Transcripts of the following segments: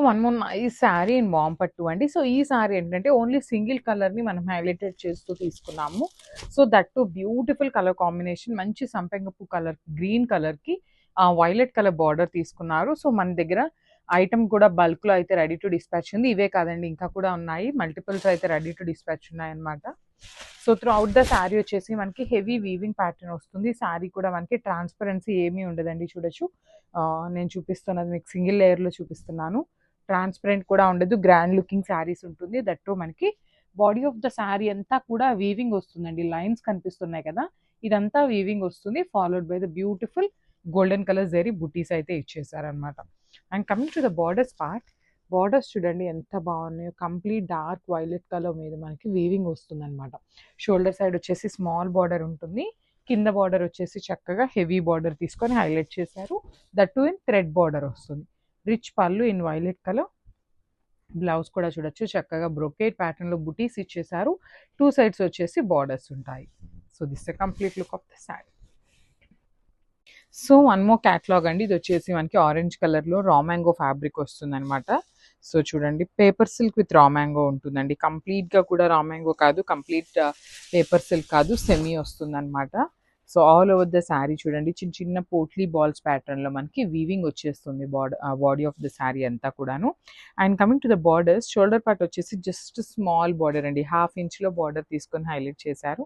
One more nice sari in warm పట్టు అండి. So ఈ శారీ ఏంటంటే ఓన్లీ సింగిల్ కలర్ని మనం హైలైటెడ్ చేస్తూ తీసుకున్నాము. So that to beautiful colour combination, మంచి సంపెంగపు కలర్, గ్రీన్ కలర్కి వైలెట్ కలర్ బార్డర్ తీసుకున్నారు. సో మన దగ్గర ఐటమ్ కూడా బల్క్లో అయితే రెడీ టు డిస్పాచ్ ఉంది. ఇవే కాదండి, ఇంకా కూడా ఉన్నాయి, మల్టిపుల్స్ అయితే రెడీ టు డిస్పాచ్ ఉన్నాయన్నమాట. So through out the sari వచ్చేసి మనకి హెవీ వీవింగ్ ప్యాటర్న్ వస్తుంది. శారీ కూడా మనకి ట్రాన్స్పరెన్సీ ఏమీ ఉండదండి. చూడొచ్చు, నేను చూపిస్తున్నది మీకు సింగిల్ లేయర్లో చూపిస్తున్నాను. ట్రాన్స్పరెంట్ కూడా ఉండదు, గ్రాండ్ లుకింగ్ శారీస్ ఉంటుంది. దట్టు మనకి బాడీ ఆఫ్ ద శారీ అంతా కూడా వీవింగ్ వస్తుందండి. లైన్స్ కనిపిస్తున్నాయి కదా, ఇదంతా వీవింగ్ వస్తుంది, followed by the beautiful golden colour zari బుటీస్ అయితే ఇచ్చేసారనమాట. And coming to the borders part, borders చూడండి ఎంత బాగున్నాయో. కంప్లీట్ డార్క్ వైలెట్ కలర్ మీద మనకి వీవింగ్ వస్తుంది అనమాట. షోల్డర్ సైడ్ వచ్చేసి స్మాల్ బార్డర్ ఉంటుంది, కింద బార్డర్ వచ్చేసి చక్కగా హెవీ బార్డర్ తీసుకొని హైలైట్ చేశారు. That to in thread border వస్తుంది. రిచ్ పళ్ళు ఇన్ వైలెట్ కలర్. బ్లౌజ్ కూడా చూడొచ్చు, చక్కగా బ్రొకేట్ ప్యాటర్న్లో బుటీస్ ఇచ్చేసారు. టూ సైడ్స్ వచ్చేసి బార్డర్స్ ఉంటాయి. So this the complete look of the sari. So one more catalogue అండి. ఇది వచ్చేసి మనకి ఆరెంజ్ కలర్లో రా మ్యాంగో ఫ్యాబ్రిక్ వస్తుంది అనమాట. సో చూడండి, paper silk with raw mango ఉంటుందండి. కంప్లీట్గా కూడా రా మ్యాంగో కాదు, కంప్లీట్ పేపర్ సిల్క్ కాదు, సెమీ వస్తుంది అనమాట. So all over the sari చూడండి, చిన్న చిన్న పోట్లీ బాల్స్ ప్యాటర్న్లో మనకి వీవింగ్ వచ్చేస్తుంది బాడీ ఆఫ్ ద శారీ అంతా కూడాను. And coming to the borders, shoulder part వచ్చేసి జస్ట్ స్మాల్ బార్డర్ అండి, 1/2 ఇంచ్లో బార్డర్ తీసుకొని హైలైట్ చేశారు.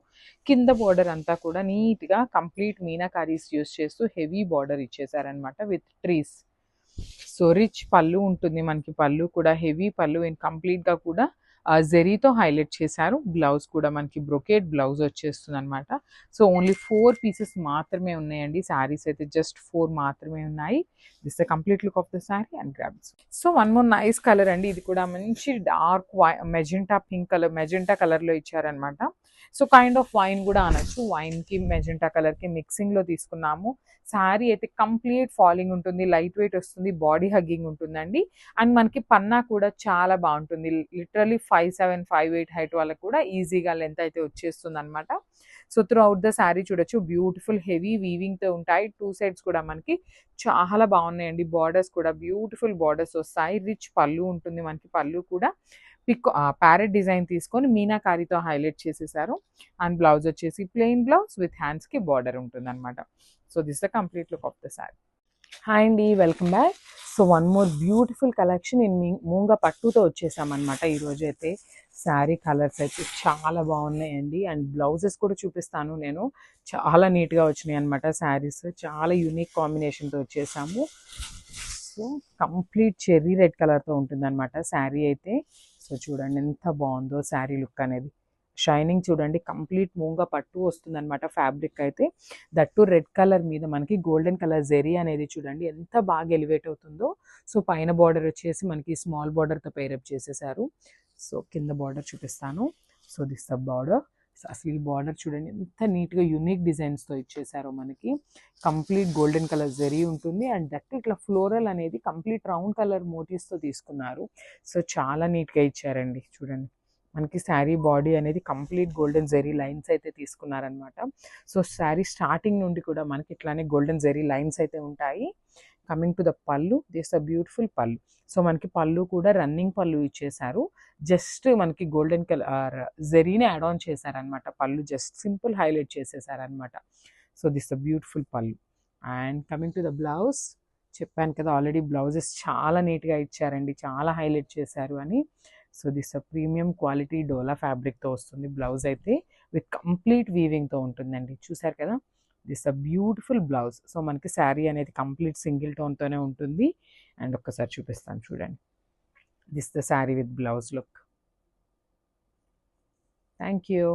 కింద బార్డర్ అంతా కూడా నీట్గా కంప్లీట్ మీనాకారీస్ యూస్ చేస్తూ హెవీ బార్డర్ ఇచ్చేసారనమాట విత్ ట్రీస్. సో రిచ్ పళ్ళు ఉంటుంది మనకి, పళ్ళు కూడా హెవీ పళ్ళు కంప్లీట్గా కూడా జెరీతో హైలైట్ చేశారు. బ్లౌజ్ కూడా మనకి బ్రొకేట్ బ్లౌజ్ వచ్చేస్తుంది అనమాట. సో ఓన్లీ 4 పీసెస్ మాత్రమే ఉన్నాయండి. శారీస్ అయితే జస్ట్ 4 మాత్రమే ఉన్నాయి. This the complete look of the sari and grabs. So one more nice colour అండి. ఇది కూడా మంచి dark magenta pink colour, magenta కలర్లో ఇచ్చారనమాట. సో కైండ్ ఆఫ్ వైన్ కూడా అనొచ్చు, వైన్కి మెజెంటా కలర్కి మిక్సింగ్లో తీసుకున్నాము. శారీ అయితే కంప్లీట్ ఫాలింగ్ ఉంటుంది, లైట్ వెయిట్ వస్తుంది, బాడీ హగ్గింగ్ ఉంటుందండి. అండ్ మనకి పన్నా కూడా చాలా బాగుంటుంది. లిటరలీ 5'7", 5'8" హైట్ వాళ్ళకి కూడా ఈజీగా లెంత్ అయితే వచ్చేస్తుంది అనమాట. So through out the sari చూడొచ్చు, బ్యూటిఫుల్ హెవీ వీవింగ్తో ఉంటాయి. టూ సైడ్స్ కూడా మనకి చాలా బాగున్నాయండి. బార్డర్స్ కూడా బ్యూటిఫుల్ బార్డర్స్ వస్తాయి. రిచ్ పళ్ళు ఉంటుంది మనకి, పళ్ళు కూడా ప్యారెట్ డిజైన్ తీసుకొని మీనాకారితో హైలైట్ చేసేసారు. అండ్ బ్లౌజ్ వచ్చేసి ప్లెయిన్ బ్లౌజ్ విత్ హ్యాండ్స్కి బార్డర్ ఉంటుంది అనమాట. So this the complete look of the sari. Hi అండి, welcome back. So one more beautiful collection in Moonga పట్టుతో వచ్చేసామన్నమాట. ఈరోజు అయితే శారీ కలర్స్ అయితే చాలా బాగున్నాయండి. అండ్ బ్లౌజెస్ కూడా చూపిస్తాను నేను, చాలా నీట్గా వచ్చినాయి అనమాట. శారీస్ చాలా యూనిక్ కాంబినేషన్తో వచ్చేసాము. సో కంప్లీట్ చెర్రీ రెడ్ కలర్తో ఉంటుందన్నమాట శారీ అయితే. సో చూడండి ఎంత బాగుందో శారీ లుక్ అనేది. షైనింగ్ చూడండి, కంప్లీట్ మూంగా పట్టు వస్తుంది అనమాట ఫ్యాబ్రిక్ అయితే. దట్టు రెడ్ కలర్ మీద మనకి గోల్డెన్ కలర్ జెరీ అనేది చూడండి ఎంత బాగా ఎలివేట్ అవుతుందో. సో పైన బార్డర్ వచ్చేసి మనకి స్మాల్ బార్డర్తో పేరప్ చేసేసారు. సో కింద బార్డర్ చూపిస్తాను. So this the border. అసలు ఈ బార్డర్ చూడండి ఎంత నీట్గా యూనిక్ డిజైన్స్తో ఇచ్చేసారో మనకి. కంప్లీట్ గోల్డెన్ కలర్ జెరీ ఉంటుంది. అండ్ దట్ ఇట్లా ఫ్లోరల్ అనేది కంప్లీట్ రౌండ్ కలర్ మోటివ్స్తో తీసుకున్నారు. సో చాలా నీట్గా ఇచ్చారండి. చూడండి మనకి శారీ బాడీ అనేది కంప్లీట్ గోల్డెన్ జెరీ లైన్స్ అయితే తీసుకున్నారనమాట. సో శారీ స్టార్టింగ్ నుండి కూడా మనకి ఇట్లానే గోల్డెన్ జెరీ లైన్స్ అయితే ఉంటాయి. Coming to the pallu, this a beautiful pallu. So మనకి పళ్ళు కూడా రన్నింగ్ పళ్ళు ఇచ్చేసారు. జస్ట్ మనకి గోల్డెన్ కలర్ జెరీని యాడ్ ఆన్ చేశారనమాట. పళ్ళు జస్ట్ సింపుల్ హైలైట్ చేసేసారనమాట. So this the beautiful pallu. And coming to the blouse, చెప్పాను కదా ఆల్రెడీ బ్లౌజెస్ చాలా నీట్గా ఇచ్చారండి, చాలా హైలైట్ చేశారు అని. సో దిస్ ప్రీమియం క్వాలిటీ డోలా ఫ్యాబ్రిక్తో వస్తుంది బ్లౌజ్ అయితే, విత్ కంప్లీట్ వీవింగ్తో ఉంటుందండి. చూసారు కదా, this a beautiful blouse. So మనకి శారీ అనేది కంప్లీట్ సింగిల్ టోన్తోనే ఉంటుంది. అండ్ ఒక్కసారి చూపిస్తాను చూడండి, this the sari with blouse look. Thank you.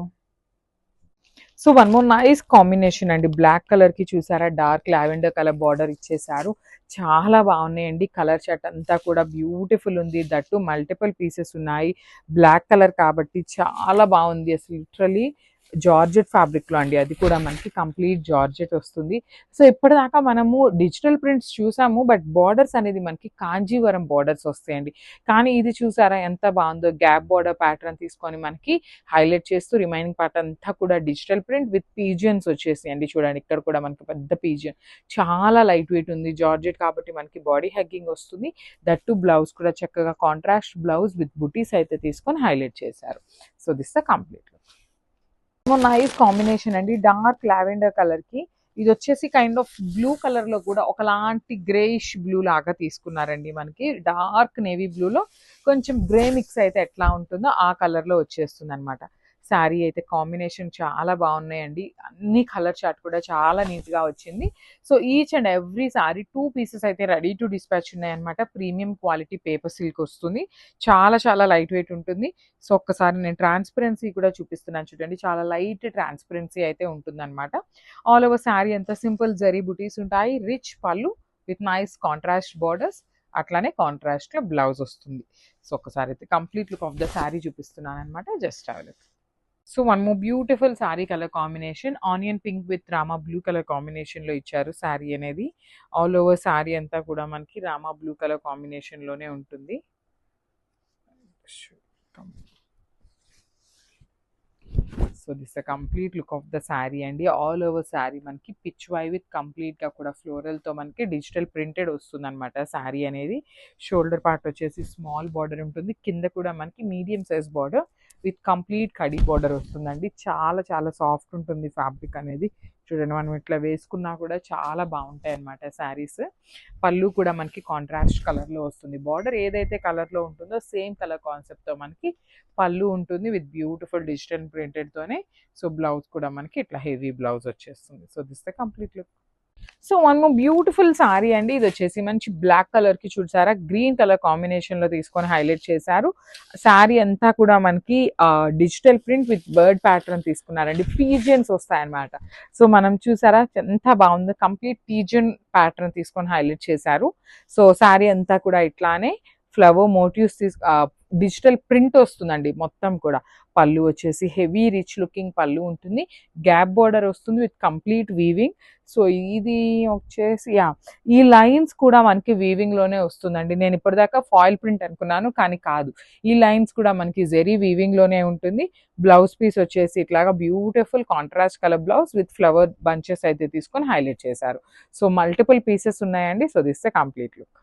So one more nice combination అండి. బ్లాక్ కలర్కి చూసారా డార్క్ లావెండర్ కలర్ బార్డర్ ఇచ్చేసారు. చాలా బాగున్నాయండి. కలర్ చార్ట్ అంతా కూడా బ్యూటిఫుల్ ఉంది. దట్టు మల్టిపుల్ పీసెస్ ఉన్నాయి. బ్లాక్ కలర్ కాబట్టి చాలా బాగుంది. అసలు లిటరలీ జార్జెట్ ఫ్యాబ్రిక్లో అండి, అది కూడా మనకి కంప్లీట్ జార్జెట్ వస్తుంది. సో ఇప్పటిదాకా మనము డిజిటల్ ప్రింట్స్ చూసాము, బట్ బార్డర్స్ అనేది మనకి కాంజీవరం బార్డర్స్ వస్తాయండి. కానీ ఇది చూసారా ఎంత బాగుందో, గ్యాప్ బార్డర్ ప్యాటర్న్ తీసుకొని మనకి హైలైట్ చేస్తూ రిమైనింగ్ పార్ట్ అంతా కూడా డిజిటల్ ప్రింట్ విత్ పీజియన్స్ వచ్చేసాయండి. చూడండి ఇక్కడ కూడా మనకి పెద్ద పీజియన్, చాలా లైట్ వెయిట్ ఉంది, జార్జెట్ కాబట్టి మనకి బాడీ హగ్గింగ్ వస్తుంది. దట్టు బ్లౌజ్ కూడా చక్కగా కాంట్రాస్ట్ బ్లౌజ్ విత్ బుటీస్ అయితే తీసుకొని హైలైట్ చేశారు. So this the complete look. Nice combination అండి, డార్క్ లావెండర్ కలర్ కి ఇది వచ్చేసి కైండ్ ఆఫ్ బ్లూ కలర్ లో కూడా ఒకలాంటి గ్రేయిష్ బ్లూ లాగా తీసుకున్నారండి. మనకి డార్క్ నేవీ బ్లూలో కొంచెం గ్రే మిక్స్ అయితే ఎట్లా ఉంటుందో ఆ కలర్ లో వచ్చేస్తుంది అనమాట. శారీ అయితే కాంబినేషన్ చాలా బాగున్నాయండి, అన్ని కలర్ చార్ట్ కూడా చాలా నీట్గా వచ్చింది. So each and every sari 2 pieces అయితే రెడీ టు డిస్పాచ్ ఉన్నాయన్నమాట. ప్రీమియం క్వాలిటీ పేపర్ సిల్క్ వస్తుంది, చాలా చాలా లైట్ వెయిట్ ఉంటుంది. సో ఒక్కసారి నేను ట్రాన్స్పరెన్సీ కూడా చూపిస్తున్నాను చూడండి, చాలా లైట్ ట్రాన్స్పరెన్సీ అయితే ఉంటుందన్నమాట. ఆల్ ఓవర్ శారీ అంతా సింపుల్ జరీ బుటీస్ ఉంటాయి, రిచ్ పళ్ళు విత్ నైస్ కాంట్రాస్ట్ బార్డర్స్, అట్లానే కాంట్రాస్ట్ లో బ్లౌజ్ వస్తుంది. సో ఒక్కసారి అయితే complete look of the sari చూపిస్తున్నాను అనమాట, just have a look. So one more beautiful sari colour combination, onion pink with Rama blue colour combination లో ఇచ్చారు శారీ అనేది. ఆల్ ఓవర్ శారీ అంతా కూడా మనకి రామా బ్లూ కలర్ కాంబినేషన్ లోనే ఉంటుంది. So this the complete look of the sari అండి. ఆల్ ఓవర్ శారీ మనకి పిచ్ వై విత్ కంప్లీట్ గా కూడా ఫ్లోరల్ తో మనకి డిజిటల్ ప్రింటెడ్ వస్తుంది అనమాట శారీ అనేది. షోల్డర్ పార్ట్ వచ్చేసి స్మాల్ బార్డర్ ఉంటుంది, కింద కూడా మనకి medium size border with complete khadi border వస్తుందండి. చాలా చాలా సాఫ్ట్ ఉంటుంది ఫ్యాబ్రిక్ అనేది. చూడండి మనం ఇట్లా వేసుకున్నా కూడా చాలా బాగుంటాయి అనమాట శారీస్. పళ్ళు కూడా మనకి కాంట్రాస్ట్ కలర్లో వస్తుంది, బార్డర్ ఏదైతే కలర్లో ఉంటుందో సేమ్ కలర్ కాన్సెప్ట్తో మనకి పళ్ళు ఉంటుంది విత్ బ్యూటిఫుల్ డిజిటల్ ప్రింటెడ్తోనే. సో బ్లౌజ్ కూడా మనకి ఇట్లా హెవీ బ్లౌజ్ వచ్చేస్తుంది. So this the complete look. So one more beautiful sari అండి, ఇది వచ్చేసి మంచి బ్లాక్ కలర్ కి చూసారా గ్రీన్ కలర్ కాంబినేషన్ లో తీసుకొని హైలైట్ చేశారు. శారీ అంతా కూడా మనకి digital print with bird pattern తీసుకున్నారండి, పీజియన్స్ వస్తాయన్నమాట. సో మనం చూసారా ఎంత బాగుందో, కంప్లీట్ పీజియన్ ప్యాటర్న్ తీసుకొని హైలైట్ చేశారు. సో శారీ అంతా కూడా ఇట్లానే ఫ్లవర్ మోటివ్స్ డిజిటల్ ప్రింట్ వస్తుందండి మొత్తం కూడా. పళ్ళు వచ్చేసి హెవీ రిచ్ లుకింగ్ పళ్ళు ఉంటుంది, గ్యాప్ బార్డర్ వస్తుంది విత్ కంప్లీట్ వీవింగ్. సో ఇది వచ్చేసి ఈ లైన్స్ కూడా మనకి వీవింగ్ లోనే వస్తుందండి. నేను ఇప్పటిదాకా ఫాయిల్ ప్రింట్ అనుకున్నాను, కానీ కాదు, ఈ లైన్స్ కూడా మనకి జెరీ వీవింగ్ లోనే ఉంటుంది. బ్లౌజ్ పీస్ వచ్చేసి ఇట్లాగా beautiful contrast colour blouse with flower bunches అయితే తీసుకొని హైలైట్ చేశారు. సో మల్టిపుల్ పీసెస్ ఉన్నాయండి. So this the complete look.